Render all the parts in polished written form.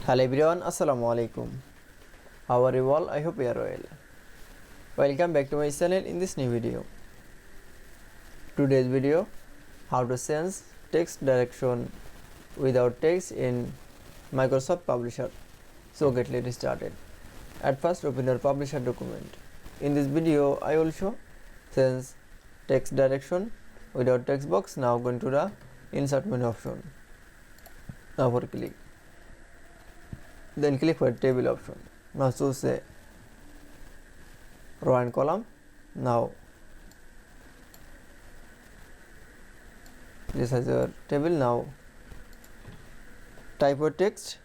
Hello everyone, Assalamu alaikum. How are you all? I hope you are well. Welcome back to my channel in this new video. Today's video, how to change text direction without text in Microsoft Publisher. So let's started. At first open your Publisher document. In this video, I will show change text direction without text box. Now going to the insert menu option. Now for click. Then click for table option. Now choose a row and column. Now this is your table. Now type your text.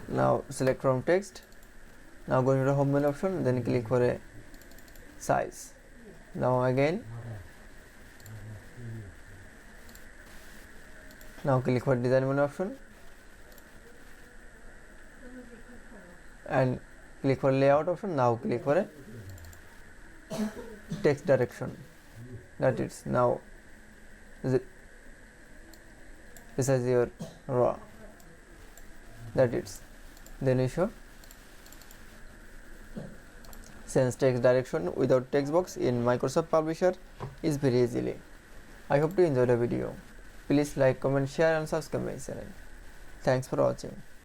Now select from text. Now go to the home menu option, then click for a size. Now again, now click for design menu option and click for layout option. Now click for a text direction. That is now this is your raw. That is then you show change text direction without text box in Microsoft Publisher is very easily. I hope to enjoy the video. Please like, comment, share and subscribe my channel. Thanks for watching.